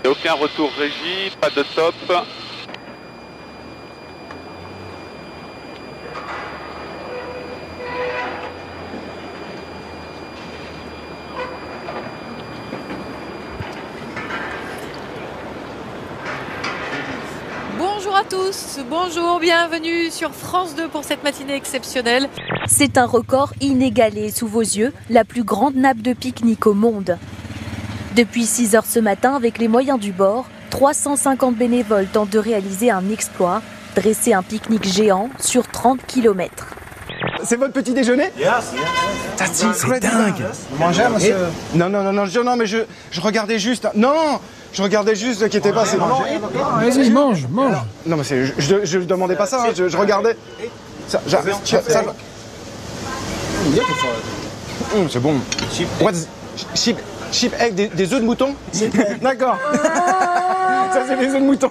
Aucun retour régie, pas de top. Bonjour à tous, bonjour, bienvenue sur France 2 pour cette matinée exceptionnelle. C'est un record inégalé sous vos yeux, la plus grande nappe de pique-nique au monde. Depuis 6 heures ce matin, avec les moyens du bord, 350 bénévoles tentent de réaliser un exploit, dresser un pique-nique géant sur 30 km. C'est votre petit déjeuner? C'est dingue. Vous mangez, monsieur? Non, mais je regardais juste. Non, je regardais juste, ne inquiétez pas, c'est bon. Vas-y, mange. Non, mais je demandais pas ça, hein, je regardais. C'est bon. Chip avec des œufs de mouton? D'accord. Ça, c'est des œufs de mouton.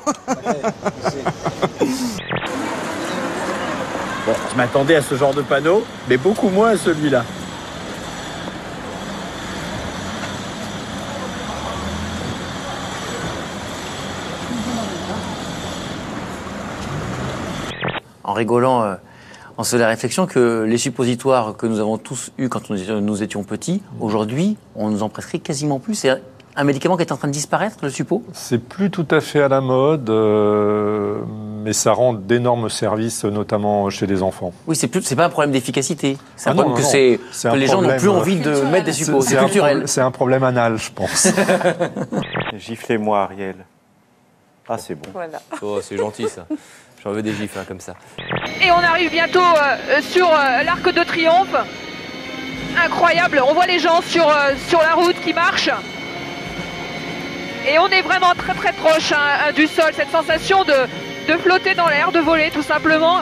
Bon, je m'attendais à ce genre de panneau, mais beaucoup moins à celui-là. En rigolant, on se fait la réflexion que les suppositoires que nous avons tous eus quand nous étions petits, aujourd'hui, on nous en prescrit quasiment plus. C'est un médicament qui est en train de disparaître, le suppo? C'est plus tout à fait à la mode, mais ça rend d'énormes services, notamment chez les enfants. Oui, c'est pas un problème d'efficacité. C'est un non, problème non, que les gens n'ont plus envie de mettre des suppos. C'est culturel. C'est un problème anal, je pense. Giflez-moi, Ariel. Ah, c'est bon. Voilà. Oh, c'est gentil ça. J'en veux des gifs comme ça. Et on arrive bientôt sur l'Arc de Triomphe. Incroyable, on voit les gens sur la route qui marchent. Et on est vraiment très très proche du sol, cette sensation de flotter dans l'air, de voler tout simplement.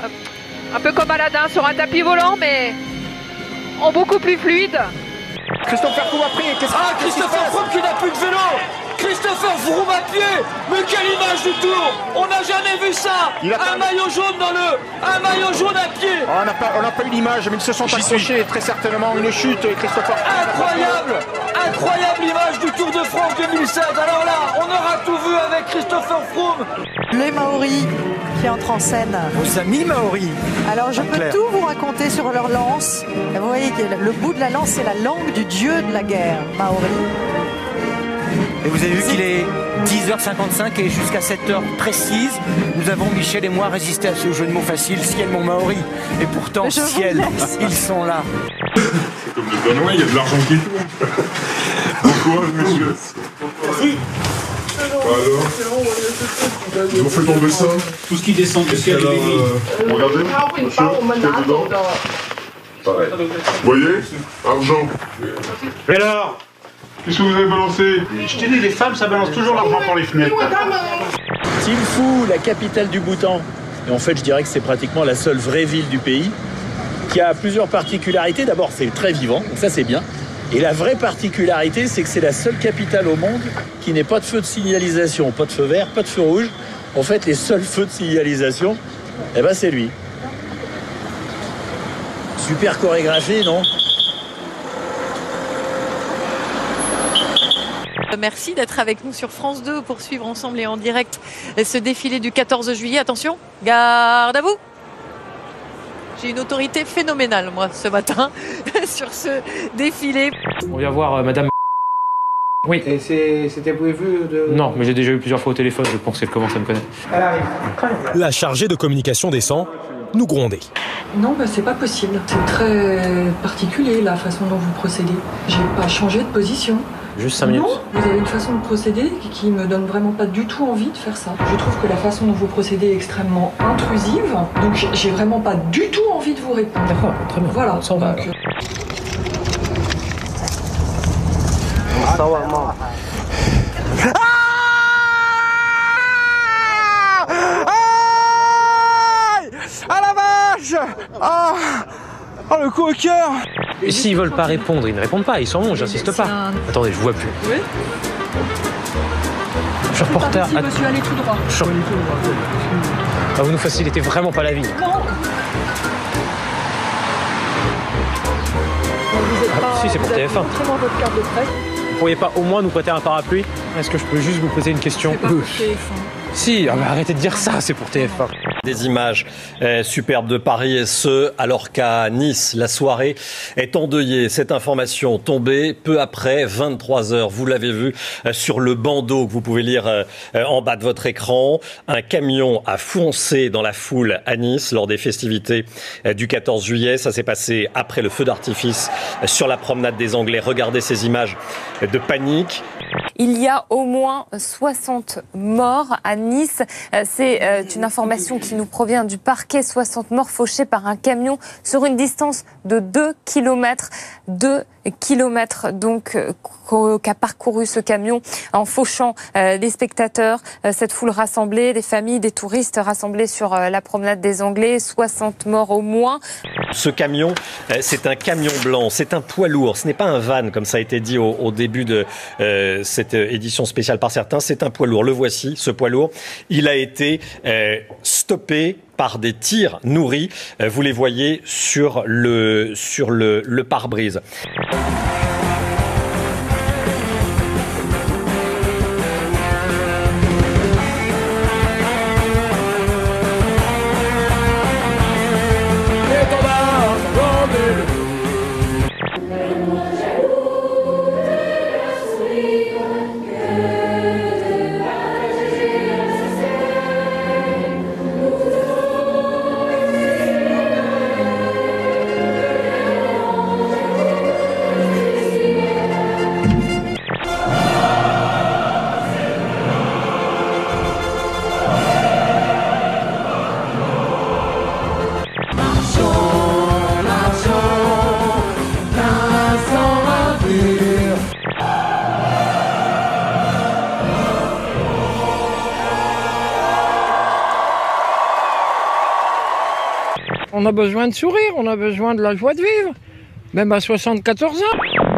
Un peu comme Aladdin sur un tapis volant, mais en beaucoup plus fluide. Christopher Froome a pris. Christopher Froome qui n'a plus de vélo. Christopher Froome à pied. Mais quelle image du Tour. On n'a jamais vu ça. Un maillot jaune un maillot jaune à pied. On n'a pas eu l'image, mais ils se sont accrochés, très certainement. Une chute, Christopher Froome. Incroyable image du Tour de France 2016. Alors là, on aura tout vu avec Christopher Froome. Les Maoris qui entrent en scène. Vos amis Maoris. Alors je peux tout vous raconter sur leur lance. Vous voyez que le bout de la lance, c'est la langue du dieu de la guerre, Maori. Et vous avez vu qu'il est 10h55 et jusqu'à cette heure précise, nous avons, Michel et moi, résisté à ce jeu de mots facile, ciel mon Maori. Et pourtant, ciel, ils sont là. C'est comme le Danois, il y a de l'argent qui tombe. Bon courage, messieurs. Merci. Alors, ils ont fait tomber ça. Tout ce qui descend du ciel. Regardez, dedans. Pareil. Vous voyez, argent. Et alors? Qu'est-ce que vous avez balancé? Je t'ai dit, les femmes, ça balance toujours l'argent par les fenêtres. Thimphu, la capitale du Bhoutan. Et en fait, je dirais que c'est pratiquement la seule vraie ville du pays, qui a plusieurs particularités. D'abord, c'est très vivant, donc ça c'est bien. Et la vraie particularité, c'est que c'est la seule capitale au monde qui n'ait pas de feu de signalisation, pas de feu vert, pas de feu rouge. En fait, les seuls feux de signalisation, eh ben, c'est lui. Super chorégraphie, non? Merci d'être avec nous sur France 2 pour suivre ensemble et en direct ce défilé du 14 juillet. Attention, garde à vous. J'ai une autorité phénoménale, moi, ce matin, sur ce défilé. On vient voir madame. Oui. Et c'était prévu de... Non, mais j'ai déjà eu plusieurs fois au téléphone, je pense qu'elle commence à me connaître. Elle arrive. La chargée de communication descend, nous gronder. Non, c'est pas possible. C'est très particulier la façon dont vous procédez. J'ai pas changé de position. Juste 5 minutes. Non, vous avez une façon de procéder qui me donne vraiment pas du tout envie de faire ça. Je trouve que la façon dont vous procédez est extrêmement intrusive, donc j'ai vraiment pas du tout envie de vous répondre. D'accord, très bien. Voilà. Ça va. Ah la vache! Oh le coup au cœur! Et s'ils veulent pas répondre, ils ne répondent pas, ils s'en vont, j'insiste pas. Attendez, je vous vois plus. Oui. Je suis reporter. Monsieur, allez tout droit. Ah, vous nous facilitez vraiment pas la vie. Non. Si, c'est pour TF1. Montrez-moi votre carte de presse. Vous pourriez pas au moins nous prêter un parapluie? Est-ce que je peux juste vous poser une question? C'est pas pour TF1. Si, mais arrêtez de dire ça, c'est pour TF1. Des images superbes de Paris, et ce, alors qu'à Nice, la soirée est endeuillée. Cette information tombée peu après 23h. Vous l'avez vu sur le bandeau que vous pouvez lire en bas de votre écran. Un camion a foncé dans la foule à Nice lors des festivités du 14 juillet. Ça s'est passé après le feu d'artifice sur la promenade des Anglais. Regardez ces images de panique. Il y a au moins 60 morts à Nice. C'est une information qui nous provient du parquet. 60 morts fauchés par un camion sur une distance de 2 km. 2 kilomètres donc qu'a parcouru ce camion en fauchant les spectateurs, cette foule rassemblée, des familles, des touristes rassemblés sur la promenade des Anglais, 60 morts au moins. Ce camion, c'est un camion blanc, c'est un poids lourd, ce n'est pas un van comme ça a été dit au début de cette édition spéciale par certains, c'est un poids lourd. Le voici, ce poids lourd, il a été stoppé par des tirs nourris. Vous les voyez sur le pare-brise. On a besoin de sourire, on a besoin de la joie de vivre, même à 74 ans.